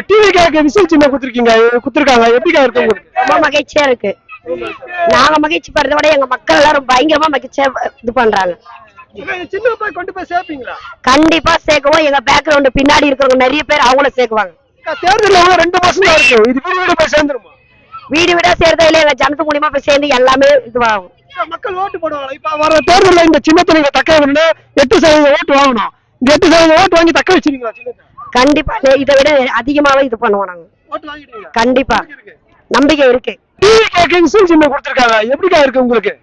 TV கேட்க whistle சின்ன குடுத்துருக்காங்க எப்படிக்கா இருக்கு உங்களுக்கு? ரொம்ப மகிழ்ச்சியா இருக்கு. நாங்க மகிழ்ச்சி படுறத விட எங்க மக்கள் எல்லாரும் பயங்கரமா மகிழ்ச்சியா இது பண்றாங்க. சின்ன போய் கொண்டு போய் சேர்ப்பீங்களா? கண்டிப்பா சேர்க்குவோம். எங்க பேக்ரவுண்ட் பின்னாடி இருக்கிறவங்க நிறைய பேர் அவங்கள சேர்க்குவாங்க. தேர்தல் 2 மாசம் தான் இருக்கு. இது வீடு வீடு போய் சேர்ந்துருமா? வீடு வீடா சேர்றதா இல்ல, எங்க ஜனத்து மூலியமா போய் சேர்ந்து எல்லாமே இதுவாகும். மக்கள் ஓட்டு போடுவாங்க. இப்ப வர தேர்தலில் இந்த சின்னத்தை நீங்க தக்க வைக்கணும்னா 8% ஓட்டு வாங்கணும். இந்த 8% ஓட்டு வாங்கி தக்க வச்சிருக்கீங்களா சின்னத்தை? கண்டிப்பா இதை விட அதிகமாவே இது பண்ணுவோம் நாங்க. ஓட்டு வாங்கிடுவீங்க? கண்டிப்பா நம்பிக்கை இருக்கு. டிவி கேட்க விசில் சின்ன கொடுத்துருக்காங்க எப்படிக்கா இருக்கு உங்களுக்கு?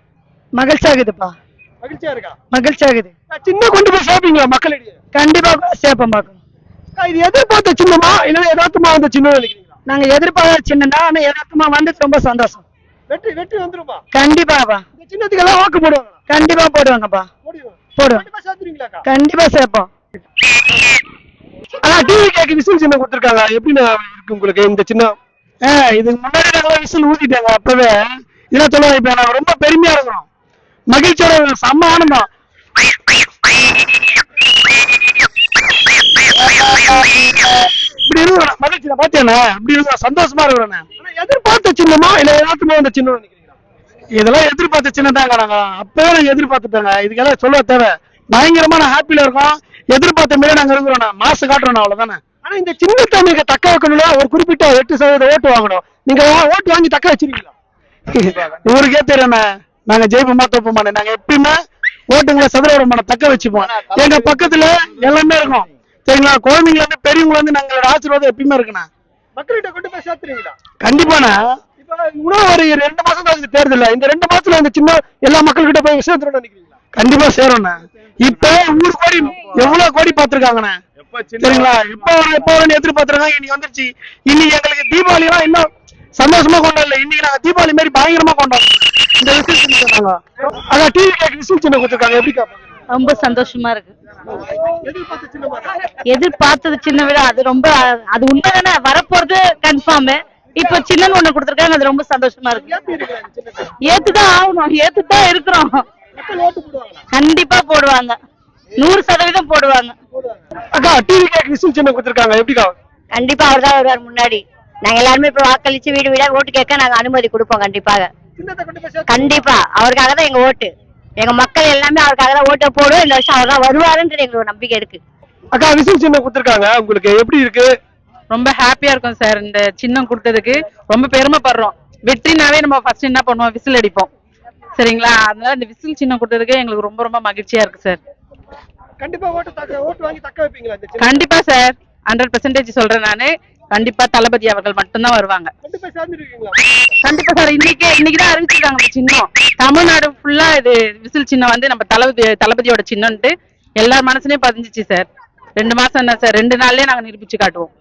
மகிழ்ச்சியா இருக்குதுப்பா. மகிழ்ச்சியா இருக்கா? மகிழ்ச்சியா இருக்குது. சின்ன கொண்டு போய் சேர்ப்பீங்களா மக்களிடையே? கண்டிப்பா சேர்ப்போம் பாக்கும். இது எதிர்பார்த்த சின்னமா இல்ல யதார்த்தமா வந்த சின்னம் நினைக்கிறீங்களா? நாங்க எதிர்பார்த்த சின்னம் தான், ஆனா யதார்த்தமா வந்து ரொம்ப சந்தோஷம். வெற்றி வந்துருமா? கண்டிப்பாப்பா. இந்த சின்னத்துக்கு எல்லாம் வாக்கு போடுவாங்க? கண்டிப்பா போடுவாங்கப்பா. போடுவோம். கண்டிப்பா சேர்ப்போம். ஆனா டிவி கேட்க விசில் சின்ன கொடுத்துருக்காங்க எப்படி இருக்கு உங்களுக்கு இந்த சின்னம்? இதுக்கு முன்னாடி நாங்களா விசில் ஊத்திட்டாங்க அப்பவே. இதெல்லாம் சொல்லுவாங்க. இப்ப நாங்க ரொம்ப பெருமையா இருக்கிறோம், மகிழ்ச்சியோட செம்ம ஆனந்தம். இப்படி இருக்கிறோம் மகிழ்ச்சியில பாத்தேன்னா இப்படி இருக்கிறோம் சந்தோஷமா இருக்கிறோம். எதிர்பார்த்த சின்னமா இல்ல ஏதாச்சுமா இந்த சின்னம் நினைக்கிறீங்களா? இதெல்லாம் எதிர்பார்த்த சின்னம் தாங்க. நாங்க அப்பவே நாங்க எதிர்பார்த்துட்டாங்க. இதுக்கெல்லாம் சொல்ல தேவை. பயங்கரமான ஹாப்பில இருக்கோம். எதிர்பார்த்த மாதிரி நாங்க இருக்கிறோம். மாசு காட்டுறோம் அவ்வளவுதானே. ஆனா இந்த சின்னத்தை நீங்க தக்க வைக்கணும்னா ஒரு குறிப்பிட்ட 8% ஓட்டு வாங்கணும். நீங்க ஓட்டு வாங்கி தக்க வச்சிருக்கீங்களா? இவருக்கே தெரியும் நாங்க ஜெயிப்போமா தோப்போமா. நாங்க எப்பயுமே ஓட்டுங்களை சதுர தக்க வச்சுப்போம். எங்க பக்கத்துல எல்லாமே இருக்கும் சரிங்களா. குழந்தைங்கள இருந்து பெரியவங்க வந்து நாங்களோட ஆசீர்வாதம் எப்பயுமே இருக்குண்ணா. மக்கள்கிட்ட கொண்டு போய் சேர்த்துறீங்களா? கண்டிப்பாண்ணா. இப்ப இன்னும் ஒரு 2 மாசம் தான் தேர்தல். இந்த 2 மாசத்துல இந்த சின்ன எல்லா மக்கள்கிட்ட போய் சேர்த்துறோம் நினைக்கிறீங்களா? கண்டிப்பா சேரும்ண்ணா. இப்ப ஊர் கோடி எவ்வளவு கோடி பாத்துருக்காங்கண்ணா சரிங்களா. இப்ப எதிர்பார்த்துருக்காங்க. இன்னைக்கு வந்துருச்சு. இன்னைக்கு எங்களுக்கு தீபாவளி எல்லாம் இன்னும் சந்தோஷமா கொண்டாடல. இன்னைக்கு நாங்க தீபாவளி மாதிரி பயங்கரமா கொண்டாடுறோம். இந்த விசில் சின்ன சொன்னாங்க. அதான் டிவி கேட்க விசில் சின்ன கொடுத்துருக்காங்க எப்படிக்கா? ரொம்ப சந்தோஷமா இருக்கு. எதிர்பார்த்தது சின்ன விட அது ரொம்ப அது உண்மைதானே. வரப்போறது கன்ஃபார்ம். இப்ப சின்னன்னு ஒண்ணு கொடுத்துருக்காங்க. அது ரொம்ப சந்தோஷமா இருக்கு. ஏத்துதான் ஆகணும். ஏத்துதான் இருக்கிறோம். கண்டிப்பா போடுவாங்க. 100% போடுவாங்க. அக்கா டிவி கேட்க விசில் சின்ன கொடுத்துருக்காங்க எப்படிக்கா? கண்டிப்பா அவர் தான் வருவார் முன்னாடி. நாங்க எல்லாருமே இப்ப வாக்களிச்சு வீடு வீடா ஓட்டு கேட்க நாங்க அனுமதி கொடுப்போம். கண்டிப்பாக கண்டிப்பா அவருக்காக தான் எங்க ஓட்டு. எங்க மக்கள் எல்லாமே அவருக்காக தான் ஓட்டை போடுவோம். இந்த வருஷம் அவர் தான் வருவாருன்றது எங்களுக்கு ஒரு நம்பிக்கை இருக்கு. அக்கா விசில் சின்ன கொடுத்துருக்காங்க உங்களுக்கு எப்படி இருக்கு? ரொம்ப ஹாப்பியா இருக்கும் சார். இந்த சின்னம் கொடுத்ததுக்கு ரொம்ப பெருமைப்படுறோம். வெற்றினாவே நம்ம ஃபர்ஸ்ட் என்ன பண்ணுவோம், விசில் அடிப்போம் சரிங்களா. அதனால இந்த விசில் சின்னம் கொடுத்ததுக்கு எங்களுக்கு ரொம்ப ரொம்ப மகிழ்ச்சியா இருக்கு சார். கண்டிப்பா ஓட்டு வாங்கி தக்க வைப்பீங்களா? கண்டிப்பா சார். 100% சொல்றேன் நானு. கண்டிப்பா தளபதி அவர்கள் மட்டும்தான் வருவாங்க. கண்டிப்பா சார். இன்னைக்குதான் அறிவிச்சிருக்காங்க சின்னம். தமிழ்நாடு ஃபுல்லா இது விசில் சின்னம் வந்து நம்ம தளபதியோட சின்னம்ட்டு எல்லார் மனசுலயும் பதிஞ்சிச்சு சார். 2 மாசம் என்ன சார், 2 நாள்லயே நாங்க நிரூபிச்சு காட்டுவோம்.